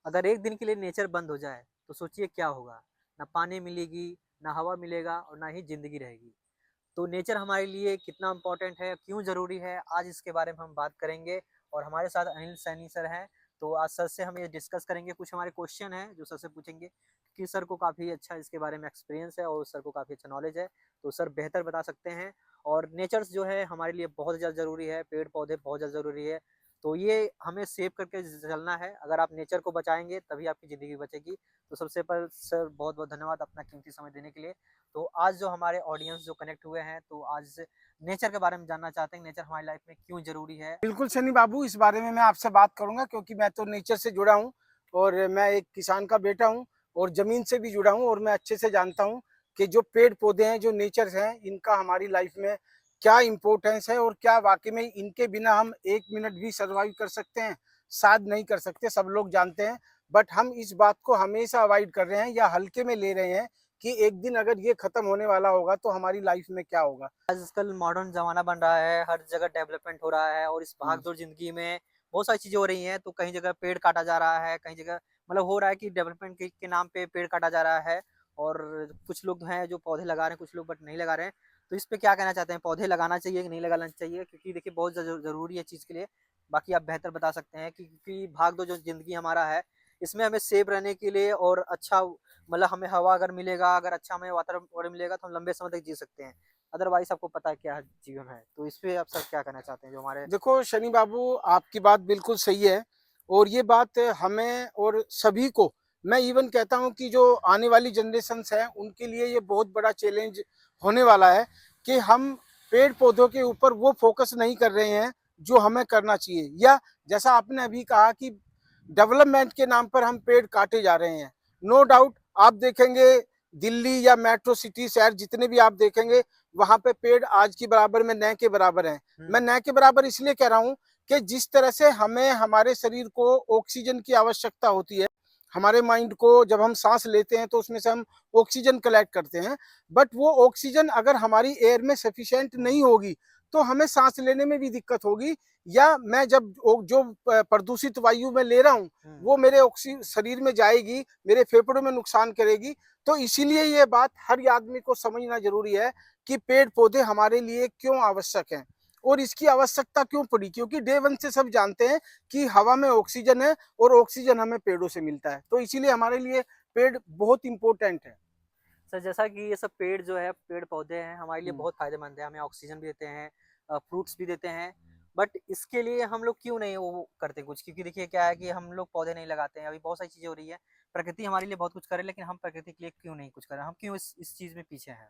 अगर एक दिन के लिए नेचर बंद हो जाए तो सोचिए क्या होगा। ना पानी मिलेगी, ना हवा मिलेगा और ना ही ज़िंदगी रहेगी। तो नेचर हमारे लिए कितना इम्पोर्टेंट है, क्यों ज़रूरी है, आज इसके बारे में हम बात करेंगे। और हमारे साथ अनिल सैनी सर हैं, तो आज सर से हम ये डिस्कस करेंगे। कुछ हमारे क्वेश्चन हैं जो सर से पूछेंगे, क्योंकि सर को काफ़ी अच्छा इसके बारे में एक्सपीरियंस है और सर को काफ़ी अच्छा नॉलेज है, तो सर बेहतर बता सकते हैं। और नेचर्स जो है हमारे लिए बहुत ज़्यादा ज़रूरी है, पेड़-पौधे बहुत ज़्यादा ज़रूरी है, तो ये हमें सेव करके चलना है। अगर आप नेचर को बचाएँगे तभी आपकी ज़िंदगी बचेगी। तो सबसे पहले सर बहुत-बहुत धन्यवाद अपना कीमती समय देने के लिए। तो आज जो हमारे ऑडियंस जो कनेक्ट हुए हैं, तो आज नेचर के बारे में जानना चाहते हैं, नेचर हमारी लाइफ में क्यों ज़रूरी है? बिल्कुल सनी बाबू, इस बारे में मैं आपसे बात करूँगा क्योंकि मैं तो नेचर से जुड़ा हूँ और मैं एक किसान का बेटा हूँ और ज़मीन से भी जुड़ा हूँ और मैं अच्छे से जानता हूँ कि जो पेड़-पौधे हैं, जो नेचर्स हैं, इनका हमारी लाइफ में क्या इम्पोर्टेंस है और क्या वाक़ई में इनके बिना हम 1 मिनट भी सर्वाइव कर सकते हैं? शायद नहीं कर सकते, सब लोग जानते हैं, बट हम इस बात को हमेशा अवॉइड कर रहे हैं या हल्के में ले रहे हैं कि एक दिन अगर ये खत्म होने वाला होगा, तो हमारी लाइफ में क्या होगा? आजकल मॉडर्न ज़माना बन रहा है, हर जगह डेवलपमेंट हो रहा है और इस हुँ, भाग-दौड़ ज़िंदगी में बहुत सारी चीज़ें हो रही हैं, तो कहीं जगह पेड़ काटा जा रहा है, कहीं जगह मतलब हो रहा है कि डेवलपमेंट के नाम पे पेड़ काटा जा रहा है। और कुछ लोग हैं जो पौधे लगा रहे हैं, कुछ लोग बट नहीं लगा रहे हैं। तो इस पे क्या कहना चाहते हैं, पौधे लगाना चाहिए कि नहीं लगाना चाहिए? क्योंकि देखिए बहुत ज़रूरी है चीज़ के लिए। बाकी आप बेहतर बता सकते हैं कि क्योंकि भाग-दौड़ जो ज़िंदगी हमारा है, इसमें हमें सेफ रहने के लिए और अच्छा मतलब हमें हवा अगर मिलेगा, अगर अच्छा हमें वातावरण मिलेगा, तो हम लंबे समय तक जी सकते हैं। अदरवाइज़ आपको पता है क्या जीवन है। तो इस पे आप सर क्या कहना चाहते हैं जो हमारे देखो शनि बाबू, आपकी बात बिल्कुल सही है और ये बात हमें और सभी को, मैं इवन कहता हूँ कि जो आने वाली जनरेशन्स हैं उनके लिए ये बहुत बड़ा चैलेंज होने वाला है कि हम पेड़ पौधों के ऊपर वो फोकस नहीं कर रहे हैं जो हमें करना चाहिए, या जैसा आपने अभी कहा कि डेवलपमेंट के नाम पर हम पेड़ काटे जा रहे हैं। नो डाउट आप देखेंगे दिल्ली या मेट्रो सिटी शहर जितने भी आप देखेंगे, वहां पे पेड़ आज की बराबर में न के बराबर हैं। मैं हुँ, न के बराबर इसलिए कह रहा हूँ कि जिस तरह से हमें हमारे शरीर को ऑक्सीजन की आवश्यकता होती है, हमारे माइंड को जब हम सांस लेते हैं तो उसमें से हम ऑक्सीजन कलेक्ट करते हैं, बट वो ऑक्सीजन अगर हमारी एयर में सफिशिएंट नहीं होगी तो हमें सांस लेने में भी दिक्कत होगी, या मैं जब जो प्रदूषित वायु में ले रहा हूँ हुँ। वो मेरे ऑक्सी शरीर में जाएगी, मेरे फेफड़ों में नुकसान करेगी। तो इसीलिए ये बात हर आदमी को समझना जरूरी है कि पेड़ पौधे हमारे लिए क्यों आवश्यक हैं और इसकी आवश्यकता क्यों पड़ी, क्योंकि डे वन से सब जानते हैं कि हवा में ऑक्सीजन है और ऑक्सीजन हमें पेड़ों से मिलता है, तो इसीलिए हमारे लिए पेड़ बहुत इंपॉर्टेंट है। सर जैसा कि ये सब पेड़ जो है, पेड़-पौधे हैं, हमारे लिए हम्म। बहुत फ़ायदेमंद है, हमें ऑक्सीजन भी देते हैं, फ्रूट्स भी देते हैं। बट इसके लिए हम लोग क्यों नहीं वो करते कुछ? क्योंकि देखिए क्या है कि हम लोग पौधे नहीं लगाते हैं, अभी बहुत सारी चीज़ें हो रही है। प्रकृति हमारे लिए बहुत कुछ कर रही है, लेकिन हम प्रकृति के लिए क्यों नहीं कुछ कर रहे हैं? हम क्यों इस चीज़ में पीछे हैं?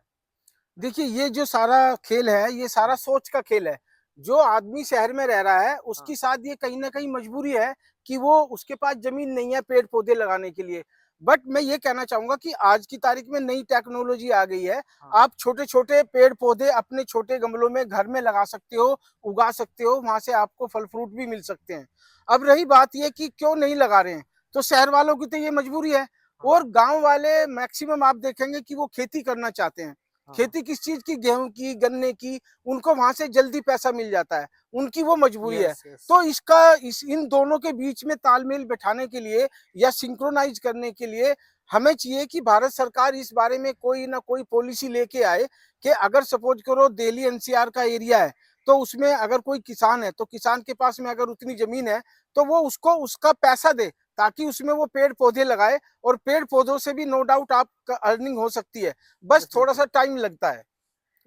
देखिए ये जो सारा खेल है ये सारा हुँ, सोच का खेल है। जो आदमी शहर में रह रहा है हाँ, उसकी साथ ये कहीं ना कहीं मजबूरी है कि वो उसके पास जमीन नहीं है पेड़ पौधे लगाने के लिए। बट मैं ये कहना चाहूंगा कि आज की तारीख में नई टेक्नोलॉजी आ गई है। हाँ। आप छोटे छोटे पेड़ पौधे अपने छोटे गमलों में घर में लगा सकते हो, उगा सकते हो, वहां से आपको फल फ्रूट भी मिल सकते हैं। अब रही बात ये कि क्यों नहीं लगा रहे हैं, तो शहर वालों की तो ये मजबूरी है। और हाँ, गांव वाले मैक्सिमम आप देखेंगे कि वो खेती करना चाहते हैं। हाँ। खेती किस चीज की, गेहूं की, गन्ने की, उनको वहां से जल्दी पैसा मिल जाता है, उनकी वो मजबूरी है। Yes, yes. तो इन दोनों के बीच में तालमेल बैठाने के लिए या सिंक्रोनाइज करने के लिए हमें चाहिए कि भारत सरकार इस बारे में कोई ना कोई पॉलिसी लेके आए कि अगर सपोज करो दिल्ली एनसीआर का एरिया है, तो उसमें अगर कोई किसान है तो किसान के पास में अगर उतनी जमीन है तो वो उसको उसका पैसा दे ताकि उसमें वो पेड़ पौधे लगाए, और पेड़ पौधों से भी नो डाउट आप अर्निंग हो सकती है, बस यस, थोड़ा बिल्कुल। सा टाइम लगता है।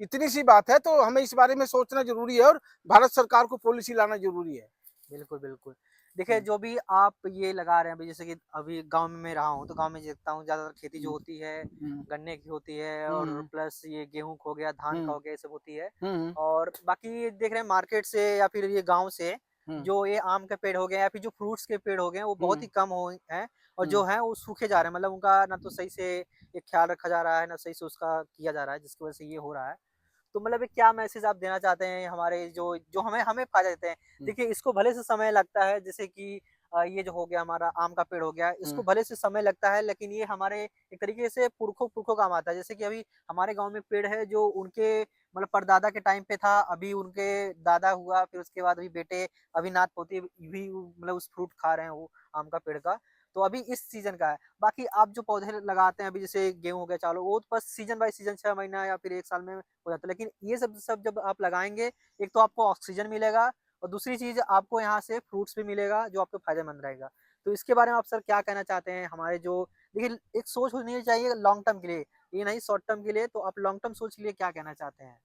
इतनी सी बात है, तो हमें इस बारे में सोचना जरूरी है और भारत सरकार को पॉलिसी लाना जरूरी है। बिल्कुल, बिल्कुल। देखिए, हम्म, जो भी आप ये लगा रहे हैं अभी जैसे कि अभी गाँव में मैं रहा हूँ, तो गाँव में देखता हूँ ज़्यादातर खेती जो हम्म, होती है, हम्म, गन्ने की होती है और हम्म, प्लस ये गेहूँ का हो गया, धान का हम्म, हो गया, ये सब होती है। हम्म, और बाकी ये देख रहे हैं मार्केट से या फिर ये गाँव से हम्म, जो ये आम के पेड़ हो गए या फिर जो फ्रूट्स के पेड़ हो गए, वो बहुत हम्म, ही कम हो हैं और जो हम्म, हैं वो सूखे जा रहे हैं। मतलब उनका ना तो सही से एक ख़्याल रखा जा रहा है, ना सही से उसका किया जा रहा है, जिसकी वज़ह से ये हो रहा है। तो मतलब एक क्या मैसेज आप देना चाहते हैं हमारे जो जो हमें हमें फ़ायदा देते हैं? हम्म, देखिए इसको भले से समय लगता है जैसे कि ये जो हो गया हमारा आम का पेड़ हो गया, इसको हम्म, भले से समय लगता है लेकिन ये हमारे एक तरीके से पुरखों काम आता है। जैसे कि अभी हमारे गाँव में पेड़ है जो उनके मतलब परदादा के टाइम पे था, अभी उनके दादा हुआ, फिर उसके बाद अभी बेटे, अभी नात-पोते भी मतलब उस फ्रूट खा रहे हैं वो आम का पेड़ का। तो अभी इस सीजन का है। बाकी आप जो पौधे लगाते हैं अभी जैसे गेहूं हो गया, चावल, वो तो बस सीजन बाय सीजन 6 महीना या फिर 1 साल में हो जाता है। लेकिन ये सब सब जब आप लगाएंगे, एक तो आपको ऑक्सीजन मिलेगा और दूसरी चीज आपको यहाँ से फ्रूट्स भी मिलेगा जो आपको फायदेमंद रहेगा। तो इसके बारे में आप सर क्या कहना चाहते हैं? हमारे जो देखिए एक सोच होनी चाहिए लॉन्ग टर्म के लिए, ये नहीं शॉर्ट टर्म के लिए। तो आप लॉन्ग टर्म सोच के लिए क्या कहना चाहते हैं?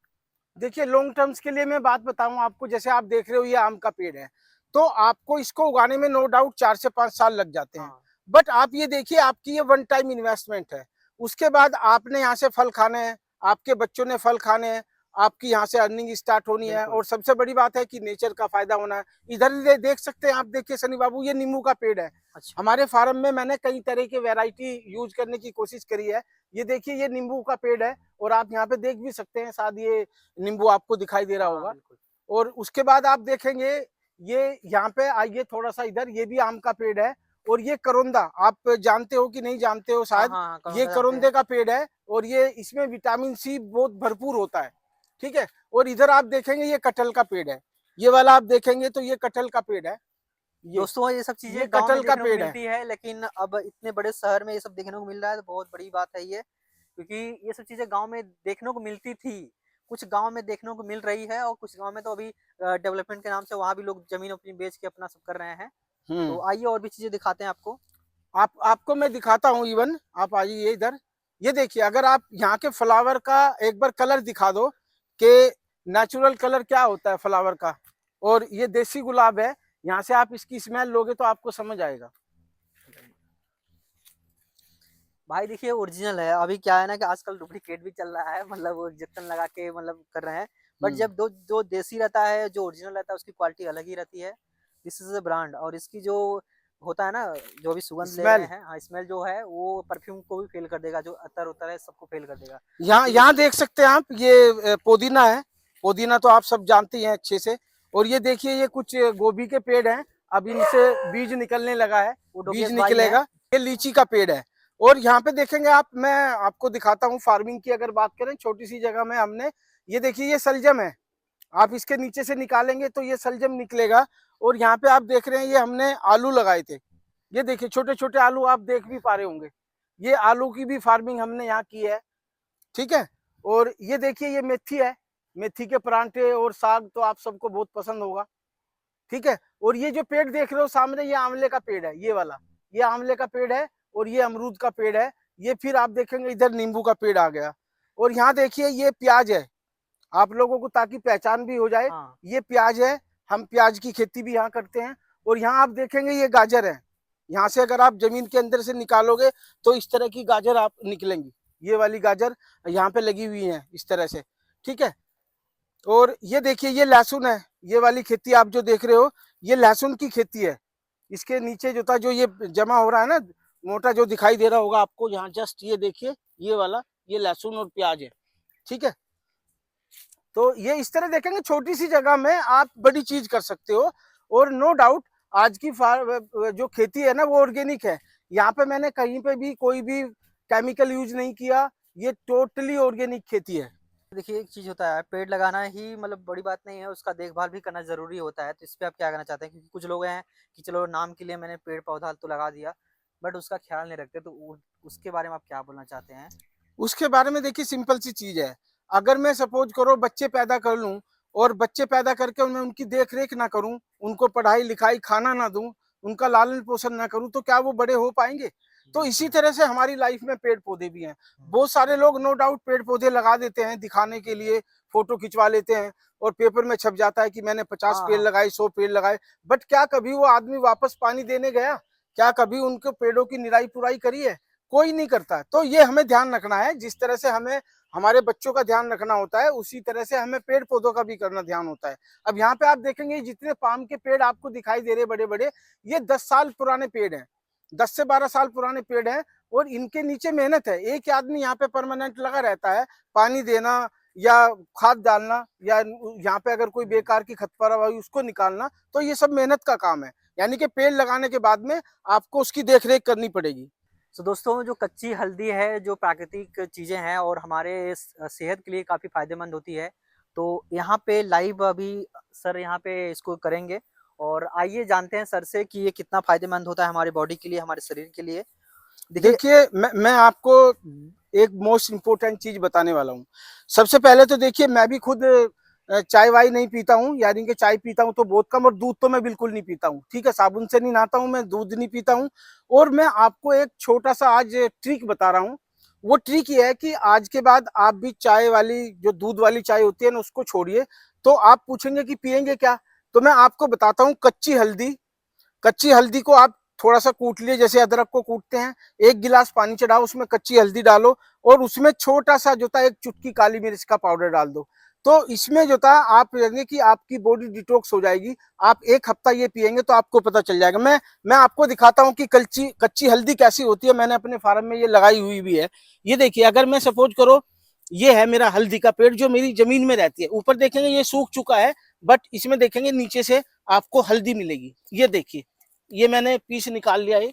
देखिए लॉन्ग टर्म्स के लिए मैं बात बताऊं आपको, जैसे आप देख रहे हो ये आम का पेड़ है, तो आपको इसको उगाने में नो डाउट 4 से 5 साल लग जाते हैं। हाँ, बट आप ये देखिए, आपकी ये वन टाइम इन्वेस्टमेंट है। उसके बाद आपने यहाँ से फल खाने हैं, आपके बच्चों ने फल खाने हैं, आपकी यहाँ से अर्निंग स्टार्ट होनी है, बिल्कुल। और सबसे बड़ी बात है कि नेचर का फायदा होना है। इधर देख सकते हैं आप, देखिए सनी बाबू, ये नींबू का पेड़ है। अच्छा। हमारे फार्म में मैंने कई तरह के वैरायटी यूज करने की कोशिश करी है। ये देखिए ये नींबू का पेड़ है, और आप यहाँ पे देख भी सकते हैं, शायद ये नींबू आपको दिखाई दे रहा हाँ, हाँ, होगा। बिल्कुल। और उसके बाद आप देखेंगे, ये यहाँ पे आइए थोड़ा सा इधर, ये भी आम का पेड़ है। और ये करोंदा, आप जानते हो कि नहीं जानते हो हाँ, शायद, हाँ, हाँ, ये करौंदा जानते करोंदे हैं। का पेड़ है, और ये इसमें विटामिन सी बहुत भरपूर होता है। ठीक है। और इधर आप देखेंगे ये कटहल का पेड़ है, ये वाला आप देखेंगे तो ये कटहल का पेड़ है। दोस्तों ये सब ये चीजें गांव में कटहल का देखने को पेड़ है। मिलती है, लेकिन अब इतने बड़े शहर में ये सब देखने को मिल रहा है तो बहुत बड़ी बात है ये। क्योंकि ये सब चीजें गांव में देखने को मिलती थी, कुछ गांव में देखने को मिल रही है और कुछ गांव में तो अभी डेवलपमेंट के नाम से वहां भी लोग जमीन अपनी बेच के अपना सब कर रहे हैं। हम्म। तो आइए और भी चीजें दिखाते हैं आपको। आपको मैं दिखाता हूँ, इवन आप आइए इधर। ये देखिए, अगर आप यहाँ के फ्लावर का एक बार कलर दिखा दो कि नेचुरल कलर क्या होता है फ्लावर का, और ये देसी गुलाब है, यहाँ से आप इसकी स्मेल लोगे तो आपको समझ आएगा। भाई देखिए ओरिजिनल है। अभी क्या है ना कि आजकल डुप्लीकेट भी चल रहा है, मतलब वो इंजेक्शन लगा के मतलब कर रहे हैं। बट हम्म। जब दो जो देसी रहता है, जो ओरिजिनल रहता है, उसकी क्वालिटी अलग ही रहती है। This is a brand. और इसकी जो होता है ना, जो भी सुगंध ले रहे स्मेल, हैं, हाँ, स्मेल जो है वो परफ्यूम को भी फेल कर देगा, जो अतर उतर है सबको फेल कर देगा। तो यहाँ देख सकते हैं आप, ये पुदीना है। पुदीना तो आप सब जानते हैं अच्छे से। और ये देखिए, ये कुछ गोभी के पेड़ हैं, अब इनसे बीज निकलने लगा है, वो बीज डोगेश भाई है। निकलेगा। ये लीची का पेड़ है। और यहाँ पे देखेंगे आप, मैं आपको दिखाता हूँ फार्मिंग की अगर बात करें, छोटी सी जगह में हमने, ये देखिए ये सलजम है। आप इसके नीचे से निकालेंगे तो ये सलजम निकलेगा। और यहाँ पे आप देख रहे हैं, ये हमने आलू लगाए थे। ये देखिए छोटे छोटे आलू, आप देख भी पा रहे होंगे। ये आलू की भी फार्मिंग हमने यहाँ की है। ठीक है। और ये देखिए ये मेथी है, मेथी के परांठे और साग तो आप सबको बहुत पसंद होगा। ठीक है। और ये जो पेड़ देख रहे हो सामने, ये आंवले का पेड़ है, ये वाला, ये आंवले का पेड़ है। और ये अमरूद का पेड़ है। ये फिर आप देखेंगे इधर नींबू का पेड़ आ गया। और यहाँ देखिए ये प्याज है, आप लोगों को ताकि पहचान भी हो जाए, हाँ, ये प्याज है। हम प्याज की खेती भी यहाँ करते हैं। और यहाँ आप देखेंगे ये गाजर है। यहाँ से अगर आप जमीन के अंदर से निकालोगे तो इस तरह की गाजर आप निकलेंगी। ये वाली गाजर यहाँ पे लगी हुई है इस तरह से। ठीक है। और ये देखिए ये लहसुन है, ये वाली खेती आप जो देख रहे हो, ये लहसुन की खेती है। इसके नीचे जो था, जो ये जमा हो रहा है ना, मोटा जो दिखाई दे रहा होगा आपको, यहाँ जस्ट ये देखिए, ये वाला, ये लहसुन और प्याज है। ठीक है। तो ये इस तरह देखेंगे, छोटी सी जगह में आप बड़ी चीज कर सकते हो। और नो डाउट आज की जो खेती है ना, वो ऑर्गेनिक है। यहाँ पे मैंने कहीं पे भी कोई भी केमिकल यूज नहीं किया, ये टोटली ऑर्गेनिक खेती है। देखिए एक चीज होता है, पेड़ लगाना ही मतलब बड़ी बात नहीं है, उसका देखभाल भी करना जरूरी होता है। तो इस पे आप क्या कहना चाहते हैं? क्योंकि कुछ लोग हैं कि चलो नाम के लिए मैंने पेड़ पौधा तो लगा दिया, बट उसका ख्याल नहीं रखते। तो उसके बारे में आप क्या बोलना चाहते हैं? उसके बारे में देखिए सिंपल सी चीज है। अगर मैं सपोज करो बच्चे पैदा कर लूं, और बच्चे पैदा करके मैं उनकी देख रेख ना करूं, उनको पढ़ाई लिखाई खाना ना दूं, उनका लालन पोषण ना करूं, तो क्या वो बड़े हो पाएंगे? तो इसी बिल्कुल। तरह से हमारी लाइफ में पेड़ पौधे भी हैं। हम्म। बहुत सारे लोग नो डाउट पेड़ पौधे लगा देते हैं दिखाने के लिए, फोटो खिंचवा लेते हैं, और पेपर में छप जाता है कि मैंने 50 हाँ, पेड़ हाँ। लगाए, 100 पेड़ लगाए। बट क्या कभी वो आदमी वापस पानी देने गया? क्या कभी उनके पेड़ों की निराई पुराई करी है? कोई नहीं करता। तो ये हमें ध्यान रखना है, जिस तरह से हमें हमारे बच्चों का ध्यान रखना होता है, उसी तरह से हमें पेड़ पौधों का भी करना ध्यान होता है। अब यहाँ पे आप देखेंगे जितने पाम के पेड़ आपको दिखाई दे रहे बड़े बड़े, ये 10 साल पुराने पेड़ हैं, 10 से 12 साल पुराने पेड़ हैं। और इनके नीचे मेहनत है, एक आदमी यहाँ पे परमानेंट लगा रहता है, पानी देना या खाद डालना, या यहाँ पे अगर कोई बेकार की खरपतवार उसको निकालना, तो ये सब मेहनत का काम है। यानी कि पेड़ लगाने के बाद में आपको उसकी देख रेख करनी पड़ेगी। तो दोस्तों जो कच्ची हल्दी है, जो प्राकृतिक चीजें हैं और हमारे सेहत के लिए काफी फायदेमंद होती है। तो यहाँ पे लाइव अभी सर यहाँ पे इसको करेंगे और आइए जानते हैं सर से कि ये कितना फायदेमंद होता है हमारी बॉडी के लिए, हमारे शरीर के लिए। देखिए। देखिए मैं आपको एक मोस्ट इम्पोर्टेंट चीज बताने वाला हूँ। सबसे पहले तो देखिए, मैं भी खुद चाय वाय नहीं पीता हूँ, यानी कि चाय पीता हूँ तो बहुत कम, और दूध तो मैं बिल्कुल नहीं पीता हूँ। ठीक है, साबुन से नहीं नहाता हूँ मैं, दूध नहीं पीता हूँ। और मैं आपको एक छोटा सा आज ट्रिक बता रहा हूँ। वो ट्रिक ये है कि आज के बाद आप भी चाय वाली, जो दूध वाली चाय होती है ना, उसको छोड़िए। तो आप पूछेंगे कि पियेंगे क्या, तो मैं आपको बताता हूँ। कच्ची हल्दी को आप थोड़ा सा कूट लिए, जैसे अदरक को कूटते हैं। एक गिलास पानी चढ़ाओ, उसमें कच्ची हल्दी डालो, और उसमें छोटा सा जो था एक चुटकी काली मिर्च का पाउडर डाल दो। तो इसमें जो था आप देखेंगे कि आपकी बॉडी डिटॉक्स हो जाएगी। आप एक हफ्ता ये पियेंगे तो आपको पता चल जाएगा। मैं आपको दिखाता हूँ कि कच्ची कच्ची हल्दी कैसी होती है। मैंने अपने फार्म में ये लगाई हुई भी है। ये देखिए, अगर मैं सपोज करो, ये है मेरा हल्दी का पेड़ जो मेरी जमीन में रहती है। ऊपर देखेंगे ये सूख चुका है, बट इसमें देखेंगे नीचे से आपको हल्दी मिलेगी। ये देखिए, ये मैंने पीस निकाल लिया है।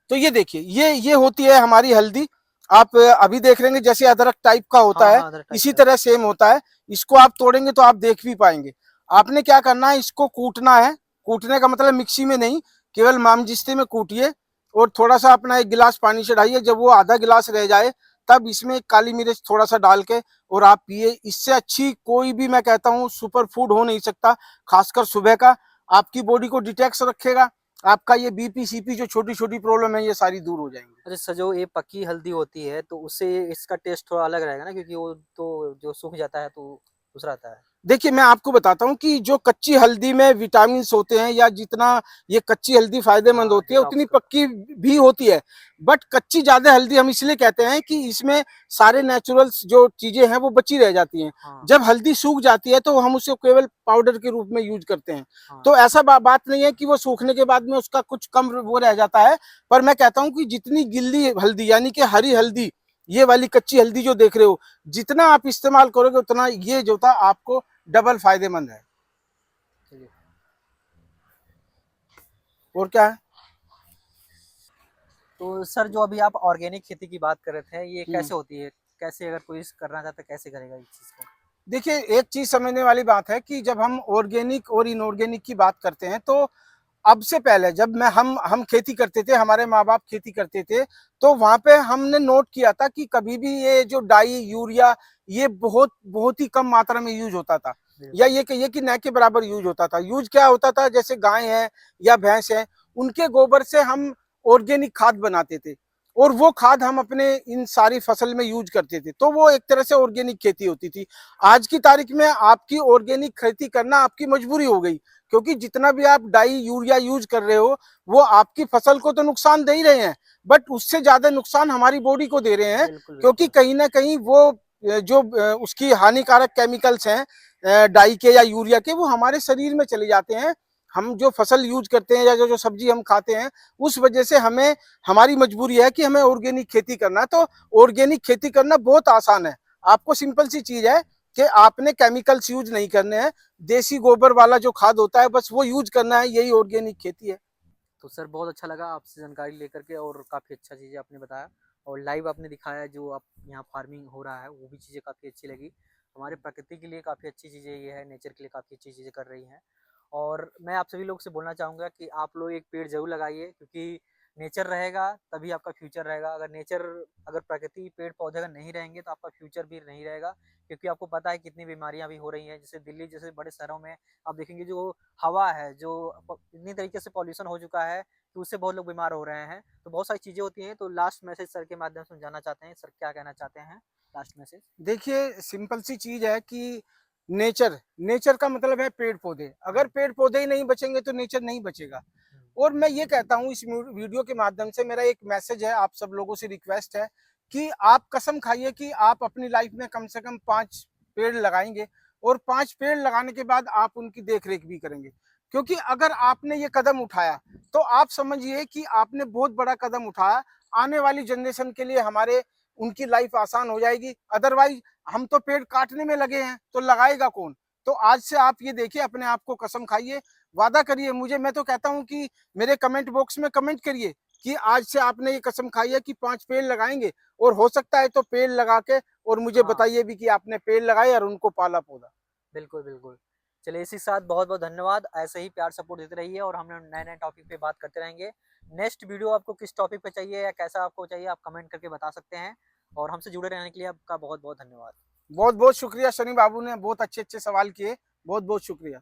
तो ये देखिए, ये होती है हमारी हल्दी। आप अभी देख रहे हैं जैसे अदरक टाइप का होता हाँ है, हाँ, अदरक टाइप इसी का। तरह सेम होता है। इसको आप तोड़ेंगे तो आप देख भी पाएंगे। आपने क्या करना है, इसको कूटना है। कूटने का मतलब मिक्सी में नहीं, केवल मामजिस्ते में कूटिए। और थोड़ा सा अपना एक गिलास पानी चढ़ाइए। जब वो आधा गिलास रह जाए, तब इसमें काली मिर्च थोड़ा सा डाल के और आप पिए। इससे अच्छी कोई भी, मैं कहता हूँ, सुपर फूड हो नहीं सकता। खासकर सुबह का आपकी बॉडी को डिटेक्स रखेगा। आपका ये बीपी सीपी जो छोटी छोटी प्रॉब्लम है, ये सारी दूर हो जाएंगी। अच्छा सर, जो ये पक्की हल्दी होती है तो उससे इसका टेस्ट थोड़ा अलग रहेगा ना, क्योंकि वो तो जो सूख जाता है तो दूसरा आता है। देखिए, मैं आपको बताता हूँ कि जो कच्ची हल्दी में विटामिन होते हैं, या जितना ये कच्ची हल्दी फायदेमंद हाँ, होती है, डिटॉक्स उतनी कर। पक्की भी होती है। बट कच्ची ज्यादा हल्दी हम इसलिए कहते हैं कि इसमें सारे नेचुरल्स जो चीजें हैं वो बची रह जाती हैं। हाँ जब हल्दी सूख जाती है तो हम उसे केवल पाउडर के रूप में यूज करते हैं। हाँ। तो ऐसा बात नहीं है कि वो सूखने के बाद में उसका कुछ कम वो रह जाता है। पर मैं कहता हूँ कि जितनी गिल्ली हल्दी, यानी कि हरी हल्दी, ये वाली कच्ची हल्दी जो देख रहे हो, जितना आप इस्तेमाल करोगे उतना ये जो था आपको डबल फायदेमंद है। चलिए। और क्या है? तो सर, जो अभी आप ऑर्गेनिक खेती की बात कर रहे थे, ये हम्म। कैसे होती है? कैसे, अगर कोई करना चाहता है कैसे करेगा इस चीज़ को? देखिए, एक चीज समझने वाली बात है कि जब हम ऑर्गेनिक और इनऑर्गेनिक की बात करते हैं, तो अब से पहले जब मैं हम खेती करते थे, हमारे माँ बाप खेती करते थे, तो वहां पे हमने नोट किया था कि कभी भी ये जो डाई यूरिया, ये बहुत बहुत ही कम मात्रा में यूज होता था। या बिल्कुल। ये कहिए कि न के बराबर यूज होता था। यूज क्या होता था, जैसे गाय है या भैंस है, उनके गोबर से हम ऑर्गेनिक खाद बनाते थे। और वो खाद हम अपने इन सारी फसल में यूज करते थे। तो वो एक तरह से ऑर्गेनिक खेती होती थी। आज की तारीख में आपकी ऑर्गेनिक खेती करना आपकी मजबूरी हो गई, क्योंकि जितना भी आप डाई यूरिया यूज कर रहे हो, वो आपकी फसल को तो नुकसान दे ही रहे हैं, बट उससे ज्यादा नुकसान हमारी बॉडी को दे रहे हैं। बिल्कुल क्योंकि बिल्कुल। कहीं ना कहीं वो जो उसकी हानिकारक केमिकल्स हैं, डाई के या यूरिया के, वो हमारे शरीर में चले जाते हैं। हम जो फसल यूज करते हैं या जो जो सब्जी हम खाते हैं, उस वजह से हमें, हमारी मजबूरी है कि हमें ऑर्गेनिक खेती करना है। तो ऑर्गेनिक खेती करना बहुत आसान है। आपको सिंपल सी चीज है कि आपने केमिकल्स यूज नहीं करने हैं। देसी गोबर वाला जो खाद होता है, बस वो यूज करना है। यही ऑर्गेनिक खेती है। तो सर, बहुत अच्छा लगा आपसे जानकारी लेकर के, और काफ़ी अच्छा चीज़ें आपने बताया और लाइव आपने दिखाया जो आप यहाँ फार्मिंग हो रहा है, वो भी चीज़ें काफ़ी अच्छी लगी। हमारे प्रकृति के लिए काफ़ी अच्छी चीज़ें ये है, नेचर के लिए काफ़ी अच्छी चीज़ें कर रही हैं। और मैं आप सभी लोग से बोलना चाहूँगा कि आप लोग एक पेड़ ज़रूर लगाइए, क्योंकि नेचर रहेगा तभी आपका फ्यूचर रहेगा। अगर प्रकृति, पेड़ पौधे अगर नहीं रहेंगे तो आपका फ्यूचर भी नहीं रहेगा। क्योंकि आपको पता है कितनी बीमारियां भी हो रही हैं, जैसे दिल्ली जैसे बड़े शहरों में आप देखेंगे जो हवा है, जो इतनी तरीके से पॉल्यूशन हो चुका है कि उससे बहुत लोग बीमार हो रहे हैं। तो बहुत सारी चीज़ें होती हैं। तो लास्ट मैसेज सर के माध्यम से समझाना चाहते हैं, सर क्या कहना चाहते हैं? Last message. देखिए, सिंपल सी चीज है कि नेचर, नेचर का मतलब है पेड़ पौधे। अगर हम्म, पेड़ पौधे ही नहीं बचेंगे तो नेचर नहीं बचेगा। हम्म, और मैं ये कहता हूँ, इस वीडियो के माध्यम से मेरा एक मैसेज है, आप सब लोगों से रिक्वेस्ट है कि आप कसम खाइए कि आप अपनी लाइफ में कम से कम 5 पेड़ लगाएंगे। और 5 पेड़ लगाने के बाद आप उनकी देख रेख भी करेंगे। क्योंकि अगर आपने ये कदम उठाया, तो आप समझिए कि आपने बहुत बड़ा कदम उठाया। आने वाली जनरेशन के लिए हमारे, उनकी लाइफ आसान हो जाएगी। अदरवाइज हम तो पेड़ काटने में लगे हैं, तो लगाएगा कौन? तो आज से आप ये देखिए, अपने आप को कसम खाइए, वादा करिए मुझे। मैं तो कहता हूं कि मेरे कमेंट बॉक्स में कमेंट करिए कि आज से आपने ये कसम खाई है कि 5 पेड़ लगाएंगे। और हो सकता है तो पेड़ लगा के और मुझे हाँ, बताइए भी कि आपने पेड़ लगाए और उनको पाला पौधा। बिल्कुल बिल्कुल। चलिए इसी के साथ बहुत बहुत धन्यवाद, ऐसे ही प्यार सपोर्ट देते रहिए और हम नए नए टॉपिक पे बात करते रहेंगे। नेक्स्ट वीडियो आपको किस टॉपिक पे चाहिए या कैसा आपको चाहिए, आप कमेंट करके बता सकते हैं। और हमसे जुड़े रहने के लिए आपका बहुत बहुत धन्यवाद। बहुत बहुत शुक्रिया, शनि बाबू ने बहुत अच्छे अच्छे सवाल किए, बहुत बहुत शुक्रिया।